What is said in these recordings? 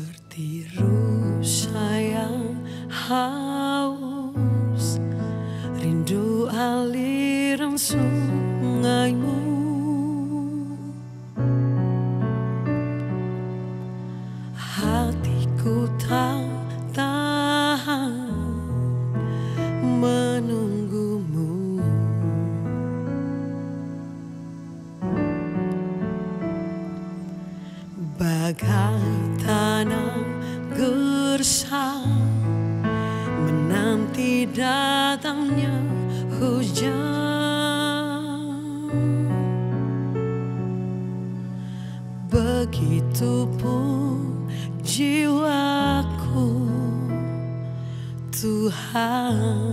Seperti rusa yang haus, rindu aliran sungaimu. Hatiku tak tahan menunggumu. Bagai tanah gersang menanti datangnya hujan, begitupun jiwaku Tuhan.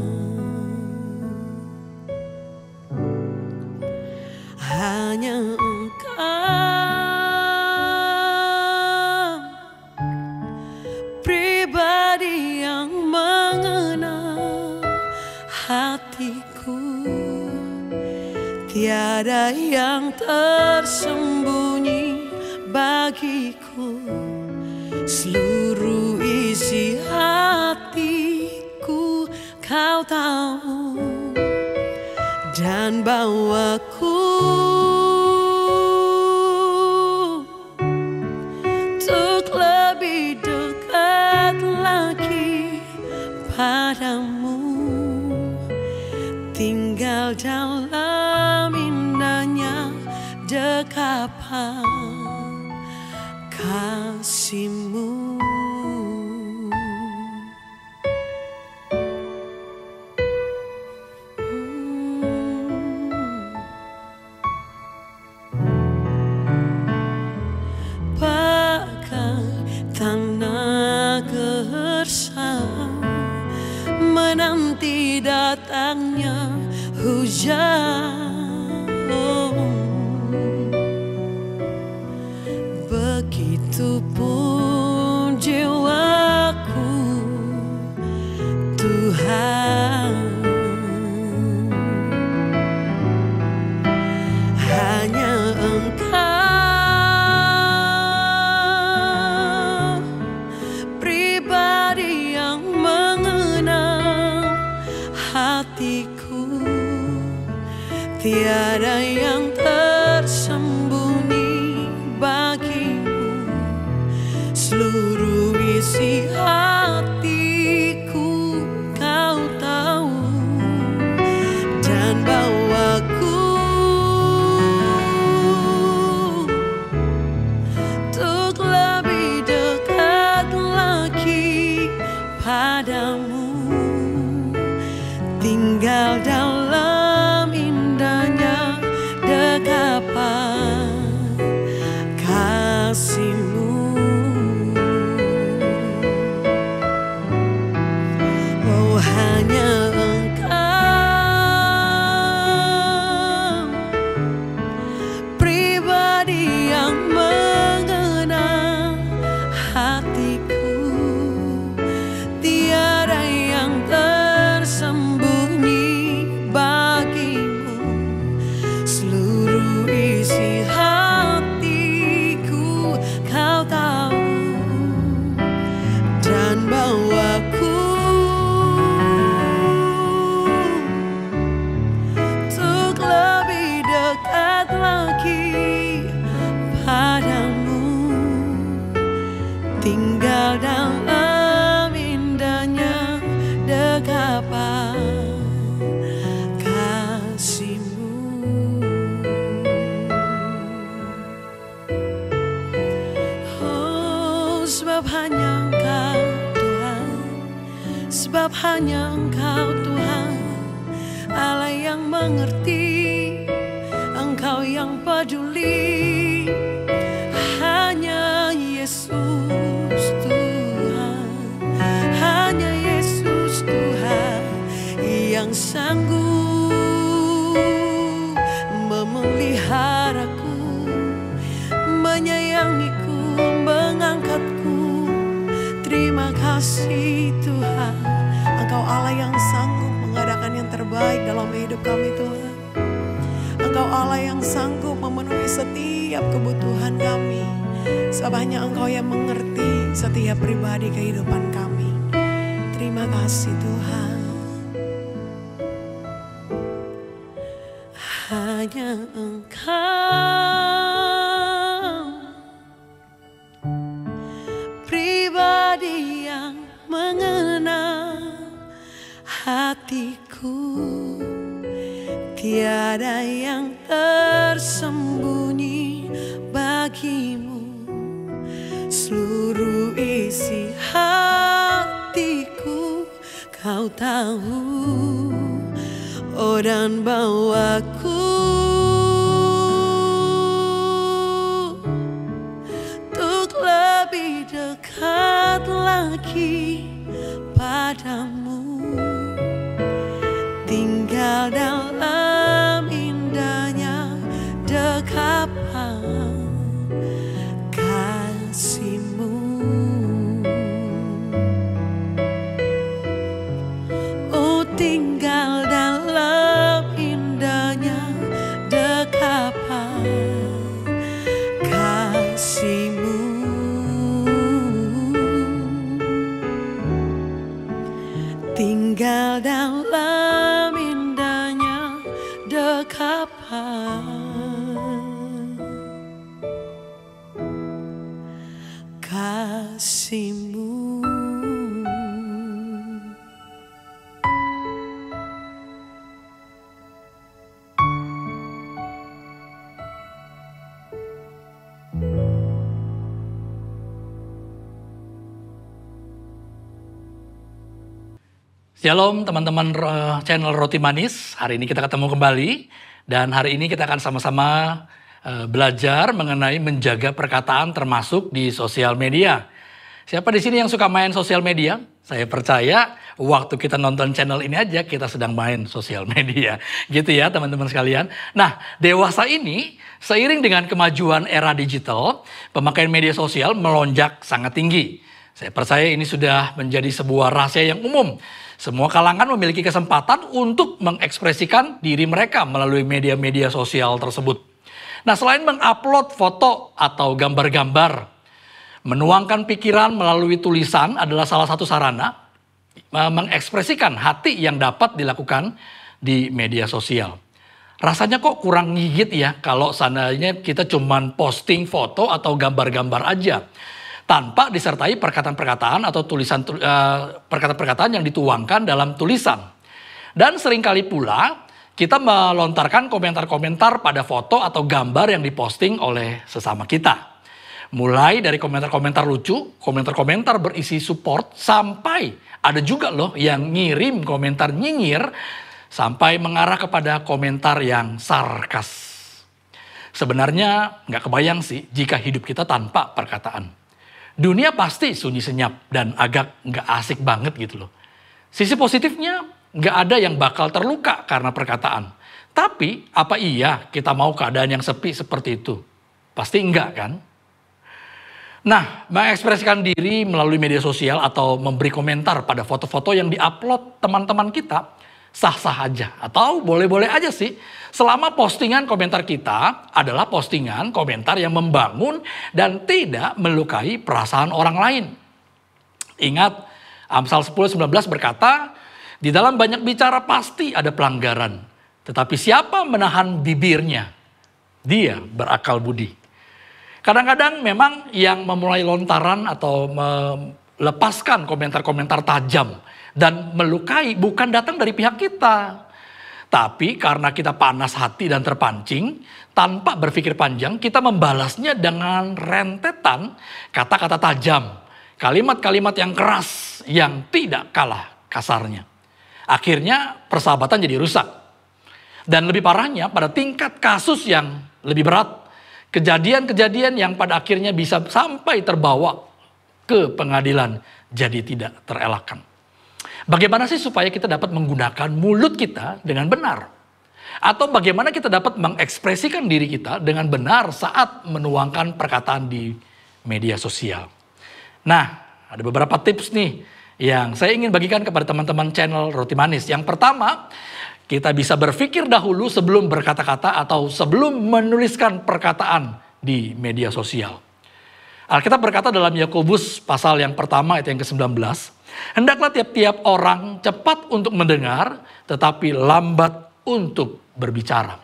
Hanya Engkau pribadi yang mengenal hatiku, tiada yang tersembunyi bagiku. Seluruh isi hatiku Kau tahu, dan bawaku untuk lebih dekat lagi padamu, tinggal dalam indahnya dekapan kasih-Mu. Bagai tanah gersang menanti datangnya hujan, begitupun jiwaku Tuhan. Hanya Engkau pribadi yang mengenal hatiku, tiada yang tersembunyi bagimu. Seluruh isi hatiku Kau tahu, dan bawaku untuk lebih dekat lagi padamu, tinggal dalam indahnya dekapan kasih-Mu. Oh, hanya Engkau pribadi yang mengenal hatiku, tiada yang tersembunyi bagimu. Seluruh isi hatiku Kau tahu, dan bawaku untuk lebih dekat lagi padamu, tinggal dalam indahnya dekapan kasih-Mu. Oh, sebab hanya Engkau Tuhan, sebab hanya Engkau Tuhan, Allah yang mengerti, Engkau yang peduli. Hanya Yesus Tuhan, hanya Yesus Tuhan yang sanggup memeliharaku, menyayangiku, mengangkatku. Terima kasih Tuhan, Engkau Allah yang sanggup mengadakan yang terbaik dalam hidup kami Tuhan. Engkau Allah yang sanggup memenuhi setiap kebutuhan kami. Sebab hanya Engkau yang mengerti setiap pribadi kehidupan kami. Terima kasih Tuhan. Hanya Engkau pribadi yang mengenal hatiku. Tiada yang tersembunyi bagimu. Seluruh isi hatiku Kau tahu. Oh, dan bawaku untuk lebih dekat lagi padamu. Tinggal dalam indahnya dekapan kasih-Mu. Oh, tinggal dalam indahnya dekapan kasih-Mu. Tinggal dalam indahnya dekapan kasih-Mu. Shalom teman-teman channel Roti Manis. Hari ini kita ketemu kembali dan hari ini kita akan sama-sama belajar mengenai menjaga perkataan termasuk di sosial media. Siapa di sini yang suka main sosial media? Saya percaya waktu kita nonton channel ini aja kita sedang main sosial media. Gitu ya teman-teman sekalian. Nah, dewasa ini seiring dengan kemajuan era digital, pemakaian media sosial melonjak sangat tinggi. Saya percaya ini sudah menjadi sebuah rahasia yang umum. Semua kalangan memiliki kesempatan untuk mengekspresikan diri mereka melalui media-media sosial tersebut. Nah, selain mengupload foto atau gambar-gambar, menuangkan pikiran melalui tulisan adalah salah satu sarana mengekspresikan hati yang dapat dilakukan di media sosial. Rasanya kok kurang gigit ya kalau seandainya kita cuman posting foto atau gambar-gambar aja, tanpa disertai perkataan-perkataan atau perkataan-perkataan yang dituangkan dalam tulisan. Dan seringkali pula kita melontarkan komentar-komentar pada foto atau gambar yang diposting oleh sesama kita. Mulai dari komentar-komentar lucu, komentar-komentar berisi support, sampai ada juga loh yang ngirim komentar nyinyir, sampai mengarah kepada komentar yang sarkas. Sebenarnya nggak kebayang sih jika hidup kita tanpa perkataan. Dunia pasti sunyi senyap dan agak nggak asik banget gitu loh. Sisi positifnya nggak ada yang bakal terluka karena perkataan. Tapi apa iya kita mau keadaan yang sepi seperti itu? Pasti enggak kan? Nah, mengekspresikan diri melalui media sosial atau memberi komentar pada foto-foto yang diupload teman-teman kita sah-sah aja atau boleh-boleh aja sih. Selama postingan komentar kita adalah postingan komentar yang membangun dan tidak melukai perasaan orang lain. Ingat, Amsal 10:19 berkata, di dalam banyak bicara pasti ada pelanggaran. Tetapi siapa menahan bibirnya, dia berakal budi. Kadang-kadang memang yang memulai lontaran atau melepaskan komentar-komentar tajam dan melukai bukan datang dari pihak kita. Tapi karena kita panas hati dan terpancing, tanpa berpikir panjang kita membalasnya dengan rentetan kata-kata tajam. Kalimat-kalimat yang keras yang tidak kalah kasarnya. Akhirnya persahabatan jadi rusak. Dan lebih parahnya pada tingkat kasus yang lebih berat. Kejadian-kejadian yang pada akhirnya bisa sampai terbawa ke pengadilan jadi tidak terelakkan. Bagaimana sih supaya kita dapat menggunakan mulut kita dengan benar? Atau bagaimana kita dapat mengekspresikan diri kita dengan benar saat menuangkan perkataan di media sosial? Nah, ada beberapa tips nih yang saya ingin bagikan kepada teman-teman channel Roti Manis. Yang pertama, kita bisa berpikir dahulu sebelum berkata-kata atau sebelum menuliskan perkataan di media sosial. Alkitab berkata dalam Yakobus pasal yang pertama ayat yang ke-19, hendaklah tiap-tiap orang cepat untuk mendengar, tetapi lambat untuk berbicara.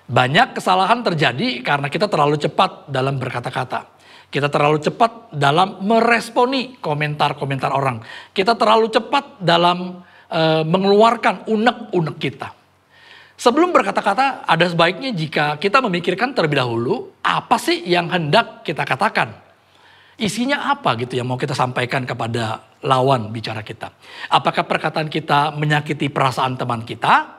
Banyak kesalahan terjadi karena kita terlalu cepat dalam berkata-kata. Kita terlalu cepat dalam meresponi komentar-komentar orang. Kita terlalu cepat dalam mengeluarkan unek-unek kita. Sebelum berkata-kata, ada sebaiknya jika kita memikirkan terlebih dahulu, apa sih yang hendak kita katakan? Isinya apa gitu yang mau kita sampaikan kepada lawan bicara kita? Apakah perkataan kita menyakiti perasaan teman kita?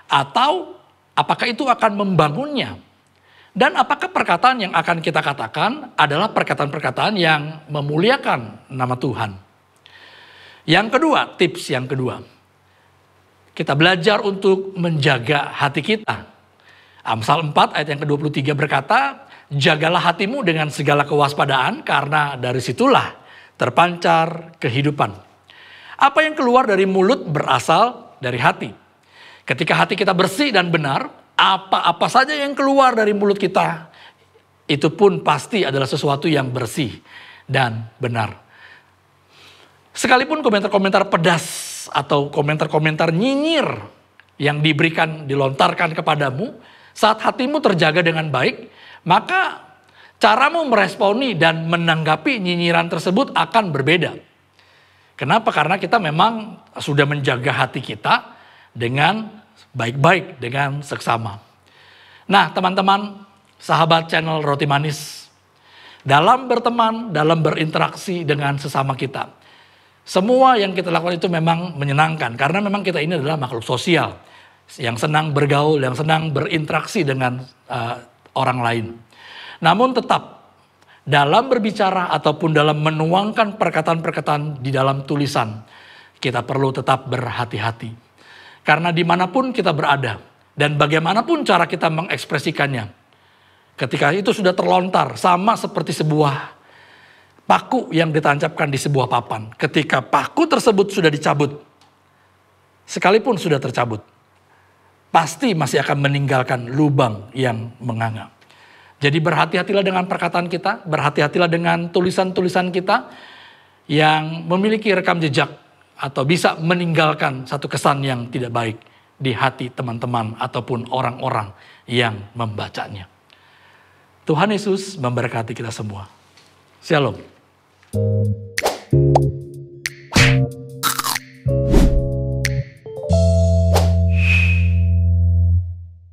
Atau apakah itu akan membangunnya? Dan apakah perkataan yang akan kita katakan adalah perkataan-perkataan yang memuliakan nama Tuhan? Yang kedua, tips yang kedua. Kita belajar untuk menjaga hati kita. Amsal 4 ayat yang ke-23 berkata, jagalah hatimu dengan segala kewaspadaan karena dari situlah terpancar kehidupan. Apa yang keluar dari mulut berasal dari hati. Ketika hati kita bersih dan benar, apa-apa saja yang keluar dari mulut kita, itu pun pasti adalah sesuatu yang bersih dan benar. Sekalipun komentar-komentar pedas atau komentar-komentar nyinyir yang dilontarkan kepadamu, saat hatimu terjaga dengan baik, maka caramu meresponi dan menanggapi nyinyiran tersebut akan berbeda. Kenapa? Karena kita memang sudah menjaga hati kita dengan baik-baik, dengan seksama. Nah teman-teman, sahabat channel Roti Manis, dalam berteman, dalam berinteraksi dengan sesama kita, semua yang kita lakukan itu memang menyenangkan. Karena memang kita ini adalah makhluk sosial. Yang senang bergaul, yang senang berinteraksi dengan orang lain. Namun tetap dalam berbicara ataupun dalam menuangkan perkataan-perkataan di dalam tulisan, kita perlu tetap berhati-hati. Karena dimanapun kita berada dan bagaimanapun cara kita mengekspresikannya, ketika itu sudah terlontar sama seperti sebuah paku yang ditancapkan di sebuah papan. Ketika paku tersebut sudah dicabut, sekalipun sudah tercabut, pasti masih akan meninggalkan lubang yang menganga. Jadi berhati-hatilah dengan perkataan kita, berhati-hatilah dengan tulisan-tulisan kita yang memiliki rekam jejak atau bisa meninggalkan satu kesan yang tidak baik di hati teman-teman ataupun orang-orang yang membacanya. Tuhan Yesus memberkati kita semua. Shalom.